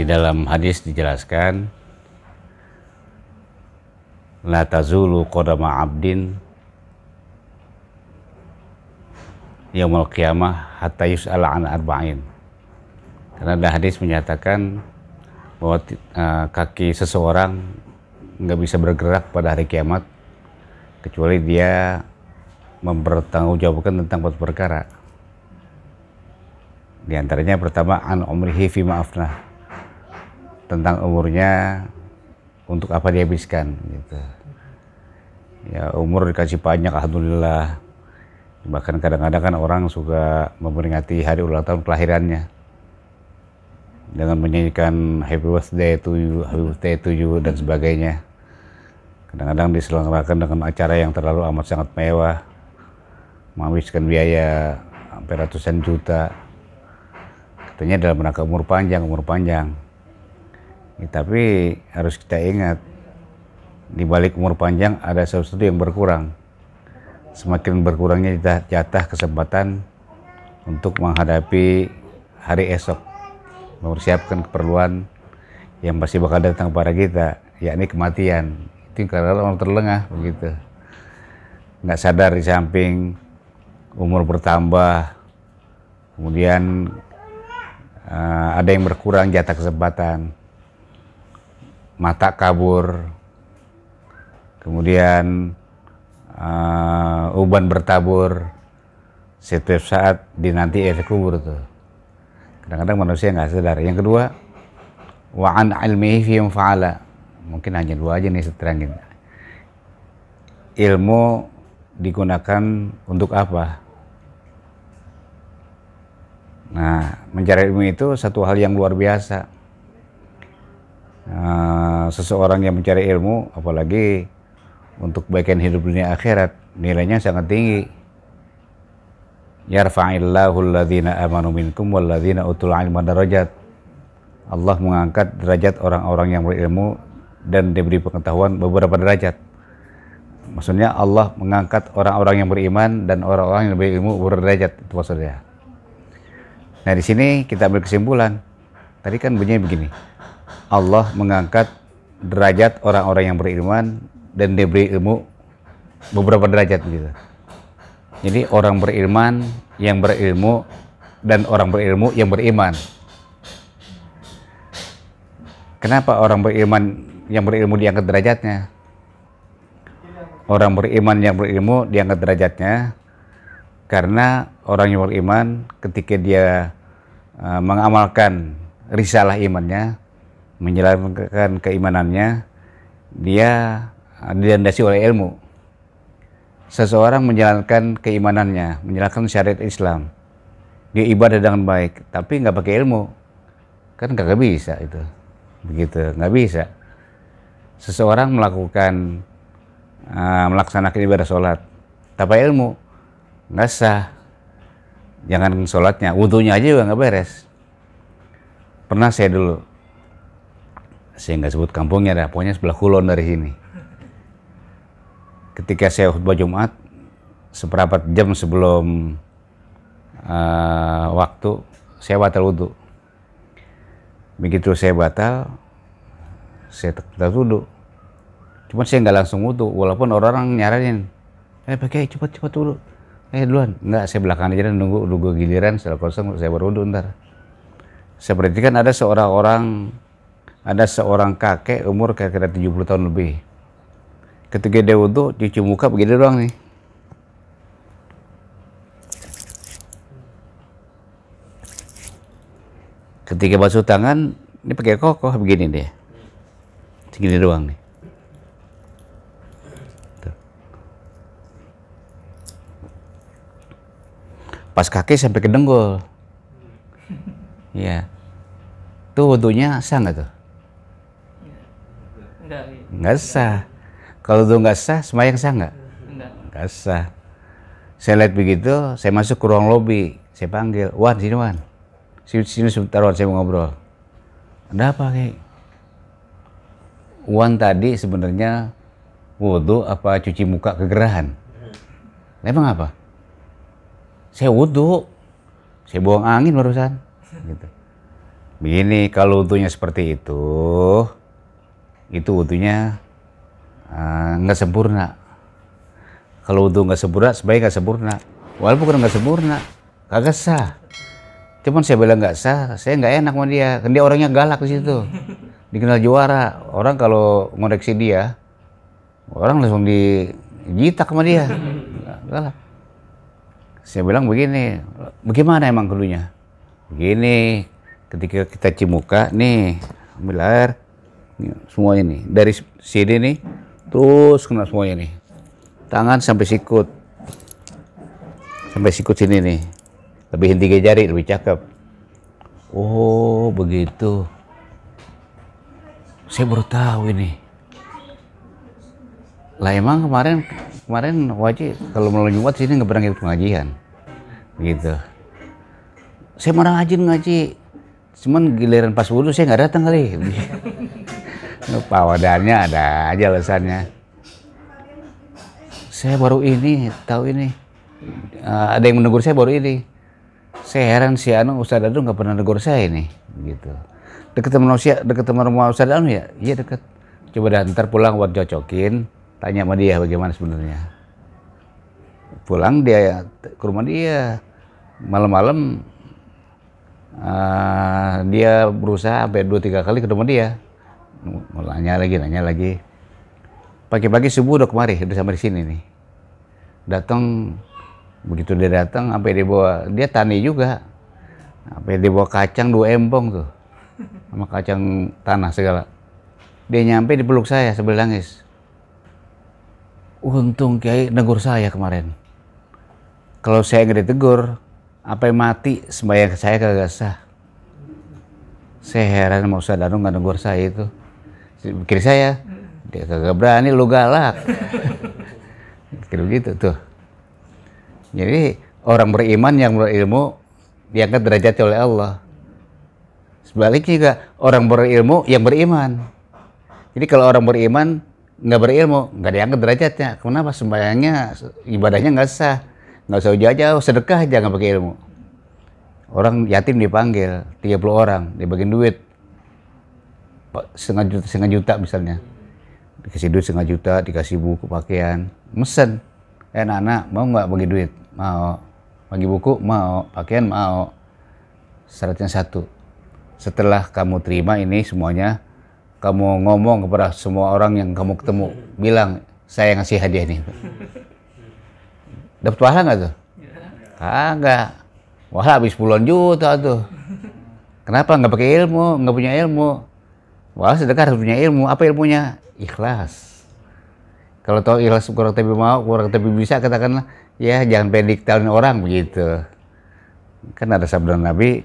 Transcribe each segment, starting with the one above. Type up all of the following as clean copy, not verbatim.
Di dalam hadis dijelaskan, la tazulu qadama abdin yaumul qiyamah hatta yus'ala an arba'in. Karena ada hadis menyatakan bahwa kaki seseorang nggak bisa bergerak pada hari kiamat kecuali dia mempertanggungjawabkan tentang 4 perkara. Di antaranya pertama, an umrihi fi ma'afnah, tentang umurnya untuk apa dihabiskan gitu. Ya, umur dikasih panjang alhamdulillah. Bahkan kadang-kadang kan orang suka memperingati hari ulang tahun kelahirannya dengan menyanyikan happy birthday to you, happy birthday to you dan sebagainya. Kadang-kadang diselenggarakan dengan acara yang terlalu amat sangat mewah, menghabiskan biaya sampai ratusan juta. Katanya dalam rangka umur panjang. Ya, tapi harus kita ingat, di balik umur panjang ada sesuatu yang berkurang. Semakin berkurangnya jatah kesempatan untuk menghadapi hari esok, mempersiapkan keperluan yang pasti bakal datang pada kita, yakni kematian. Itu karena orang terlengah begitu, nggak sadar di samping umur bertambah, kemudian ada yang berkurang jatah kesempatan, mata kabur, kemudian uban bertabur, setiap saat dinanti efek kubur tuh. Kadang-kadang manusia nggak sadar. Yang kedua, wa an ilmihi fi fa'ala. Mungkin hanya 2 aja nih seterangin. Ilmu digunakan untuk apa? Nah, mencari ilmu itu satu hal yang luar biasa. Seseorang yang mencari ilmu, apalagi untuk kebaikan hidup dunia akhirat, nilainya sangat tinggi. Yarfa'illahu alladhina amanu minkum walladhina utul ilma darajat. Allah mengangkat derajat orang-orang yang berilmu dan diberi pengetahuan beberapa derajat. Maksudnya Allah mengangkat orang-orang yang beriman dan orang-orang yang berilmu berderajat, itu maksudnya. Nah, di sini kita ambil kesimpulan. Tadi kan bunyinya begini. Allah mengangkat derajat orang-orang yang beriman dan diberi ilmu beberapa derajat gitu. Jadi orang beriman yang berilmu dan orang berilmu yang beriman. Kenapa orang beriman yang berilmu diangkat derajatnya? Orang beriman yang berilmu diangkat derajatnya karena orang yang beriman ketika dia mengamalkan risalah imannya, menjalankan keimanannya, dia dilandasi oleh ilmu. Seseorang menjalankan keimanannya, menjalankan syariat Islam, dia ibadah dengan baik, tapi nggak pakai ilmu, kan nggak bisa itu, begitu, nggak bisa. Seseorang melaksanakan ibadah sholat tanpa ilmu, nggak sah. Jangan sholatnya, wudunya aja juga nggak beres. Pernah saya nggak sebut kampungnya dah, pokoknya sebelah Kulon dari sini. Ketika saya khutbah Jumat, seperempat jam sebelum waktu, saya batal wudhu. Begitu saya batal, saya tetap wudhu. Cuma saya nggak langsung wudhu, walaupun orang-orang nyaranin, pakai cepat wudhu. Duluan. Enggak, saya belakangan aja nunggu giliran, setelah kosong saya baru wudhu ntar. Saya perhatikan ada seorang kakek umur kira-kira 70 tahun lebih. Ketika dia wudhu, cuci muka begini doang nih. Ketika basuh tangan, ini pakai kokoh begini dia. Segini doang nih. Tuh. Pas kaki sampai ke dengkul. Ya. Tuh wudhunya sah nggak tuh? Nggak sah. Kalau itu nggak sah, sembahyang sah nggak? Nggak sah. Saya lihat begitu, saya masuk ke ruang lobi, saya panggil, Wan, sini Wan. Sini sebentar Wan, saya mau ngobrol. Ada apa Kek? Wan tadi sebenarnya wudhu apa cuci muka kegerahan? Emang apa? Saya wudhu, saya buang angin barusan. Gitu. Begini, kalau wudhunya seperti itu wudhunya nggak sempurna. Kalau wudhu nggak sempurna, sebaiknya nggak sempurna. Walaupun bukan nggak sempurna, kagak sah. Cuman saya bilang nggak sah, saya nggak enak sama dia. Kan dia orangnya galak di situ, dikenal juara. Orang kalau ngoreksi dia, orang langsung dijitak sama dia. Galak. Saya bilang begini, bagaimana emang kudunya? Begini, ketika kita cimuka, nih, ambil air, nih, semuanya nih, dari sini nih, terus kena semuanya nih. Tangan sampai sikut sini nih, lebihin 3 jari, lebih cakep. Oh begitu, saya baru tahu ini. Lah emang kemarin wajib kalau malam Jumat sini nggak pernah ikut pengajian, gitu. Saya mana rajin ngaji, cuman giliran pas wudhu saya nggak datang kali. Pawadannya ada aja alasannya. Saya baru ini tahu ini, ada yang menegur saya baru ini. Saya heran si Ustadz Anu nggak pernah negur saya ini, gitu. Deket sama rumah Ustadz Anu ya? Iya deket. Coba dah ntar pulang buat cocokin, tanya sama dia bagaimana sebenarnya. Pulang dia ke rumah dia, malam-malam dia berusaha sampai 2-3 kali ke rumah dia, nanya lagi. Pagi-pagi subuh udah kemari, udah sampai di sini nih. Datang, begitu dia datang, sampai dia tani juga, sampai dia bawa kacang 2 embong tuh, sama kacang tanah segala. Dia nyampe dipeluk saya sambil nangis. Untung Kiai negur saya kemarin. Kalau saya nggak ditegur, apa yang mati sembahyang saya kagak sah. Saya heran sama Ustadz Anu nggak negur saya itu. Pikir saya, dia kagak berani, lu galak. Kayak begitu tuh. Jadi orang beriman yang berilmu diangkat derajatnya oleh Allah. Sebaliknya juga orang berilmu yang beriman. Jadi kalau orang beriman nggak berilmu, nggak diangkat derajatnya. Kenapa? Sembahyangnya, ibadahnya nggak sah. Nggak usah jauh-jauh, sedekah aja nggak pakai ilmu. Orang yatim dipanggil 30 orang, dibagiin duit setengah juta misalnya. Dikasih duit 1,5 juta, dikasih buku pakaian, mesen. Anak-anak mau nggak bagi duit? Mau. Bagi buku? Mau. Pakaian? Mau. Syaratnya satu, setelah kamu terima ini semuanya, kamu ngomong kepada semua orang yang kamu ketemu, bilang saya ngasih hadiah ini. Dapat pahala nggak tuh? Kagak. Wah habis puluhan juta tuh. Kenapa? Nggak pakai ilmu, nggak punya ilmu. Wah sedekah harus punya ilmu. Apa ilmunya? Ikhlas. Kalau tahu ikhlas kurang tapi mau, kurang tapi bisa, katakanlah ya jangan pengen diktalin orang begitu. Kan ada sabda Nabi,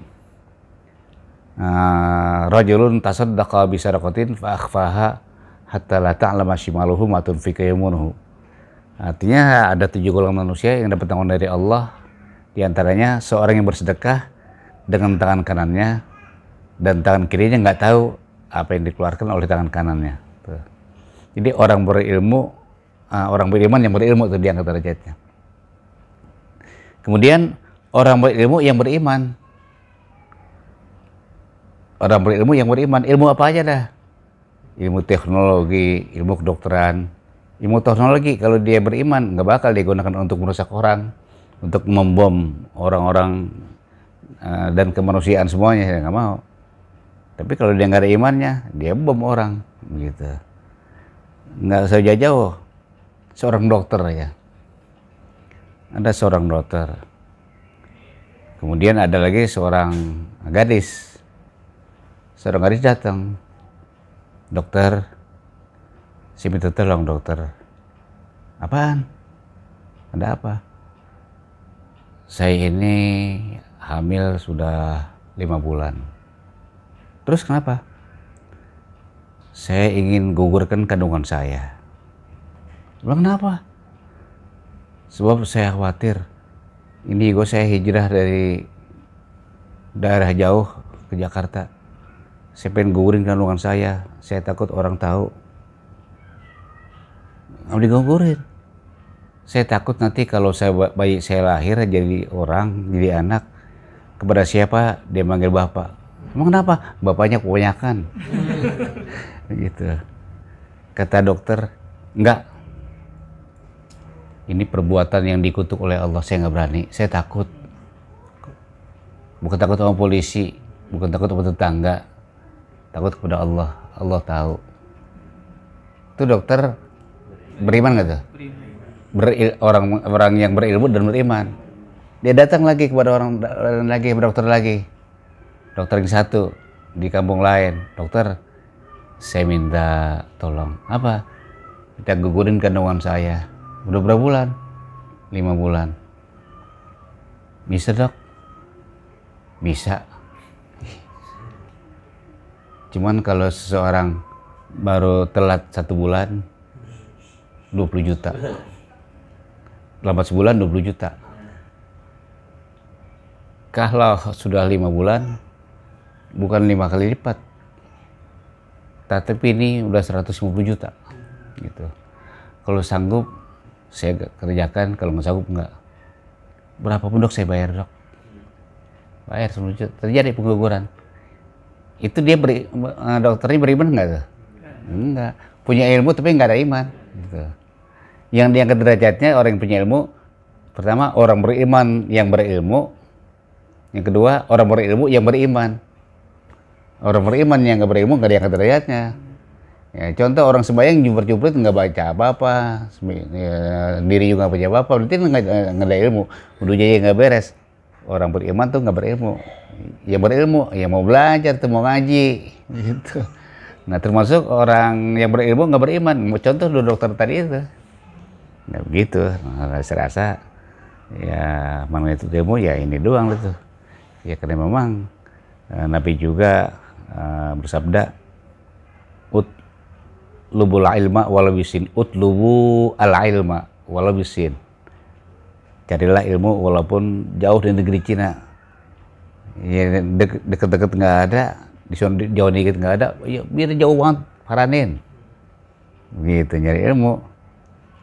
rajulun tasaddaqa bi sadaqatin fa akhfaha hatta la ta'lama shimaluhu ma tunfiqu yaminuhu. Artinya ada 7 golongan manusia yang dapat tanggungan dari Allah. Di antaranya seorang yang bersedekah dengan tangan kanannya dan tangan kirinya nggak tahu apa yang dikeluarkan oleh tangan kanannya. Tuh. Jadi orang berilmu, orang beriman yang berilmu itu diangkat derajatnya. Kemudian orang berilmu yang beriman. Orang berilmu yang beriman, ilmu apa aja dah. Ilmu teknologi, ilmu kedokteran, ilmu teknologi kalau dia beriman nggak bakal digunakan untuk merusak orang, untuk membom orang-orang dan kemanusiaan semuanya, saya nggak mau. Tapi kalau dia nggak ada imannya, dia bom orang, gitu. Nggak usah jauh-jauh. Seorang dokter ya, ada seorang dokter. Kemudian ada lagi seorang gadis. Seorang gadis datang, dokter, saya minta tolong dokter. Apaan? Ada apa? Saya ini hamil sudah 5 bulan. Terus kenapa? Saya ingin gugurkan kandungan saya. Bilang kenapa? Sebab saya khawatir. Ini gue saya hijrah dari daerah jauh ke Jakarta. Saya pengen gugurin kandungan saya. Saya takut orang tahu. Mau digugurin. Saya takut nanti kalau bayi saya lahir jadi orang, jadi anak, kepada siapa dia manggil bapak. Emang kenapa? Bapaknya kebanyakan. Gitu. Kata dokter, enggak. Ini perbuatan yang dikutuk oleh Allah, saya nggak berani, saya takut. Bukan takut sama polisi, bukan takut sama tetangga, takut kepada Allah. Allah tahu. Itu dokter beriman nggak tuh? Orang yang berilmu dan beriman. Dia datang lagi kepada orang lagi, dokter lagi. Dokter yang satu di kampung lain. Dokter, saya minta tolong. Apa? Kita gugurin kandungan saya. Udah berapa bulan? 5 bulan. Bisa dok? Bisa. Cuman kalau seseorang baru telat 1 bulan, 20 juta. Lambat sebulan 20 juta. Kalau sudah 5 bulan, bukan 5 kali lipat. Tapi ini udah 150 juta. Gitu. Kalau sanggup, saya kerjakan. Kalau nggak sanggup, nggak. Berapapun dok, saya bayar dok. Bayar 10 juta. Terjadi pengguguran. Itu dia dokternya beriman nggak tuh? Enggak. Punya ilmu tapi nggak ada iman. Gitu. Yang diangkat derajatnya orang yang punya ilmu, pertama orang beriman yang berilmu, yang kedua orang berilmu yang beriman. Orang beriman yang nggak berilmu nggak diangkat derajatnya. Ya, contoh orang sembahyang jumper-jumper nggak baca apa-apa, diri juga nggak baca apa-apa, berarti nggak ada ilmu, wudhunya nggak beres. Orang beriman tuh nggak berilmu, yang berilmu yang mau belajar tuh mau ngaji, gitu. Nah termasuk orang yang berilmu nggak beriman, contoh dokter tadi itu. Nah begitu, nah, saya rasa ya mana itu ilmu ya ini doang itu. Ya karena memang Nabi juga bersabda, utlubul ilma walau bisin, utlubu al ilma walau bisin. Carilah ilmu walaupun jauh dari negeri Cina. Ya deket-deket nggak ada, di sana jauh dikit nggak ada, ya biar jauh banget paranin. Gitu nyari ilmu.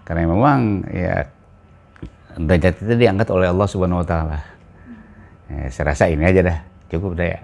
Karena memang ya derajat itu diangkat oleh Allah Subhanahu wa taala. Ya, saya rasa ini aja dah, cukup dah ya.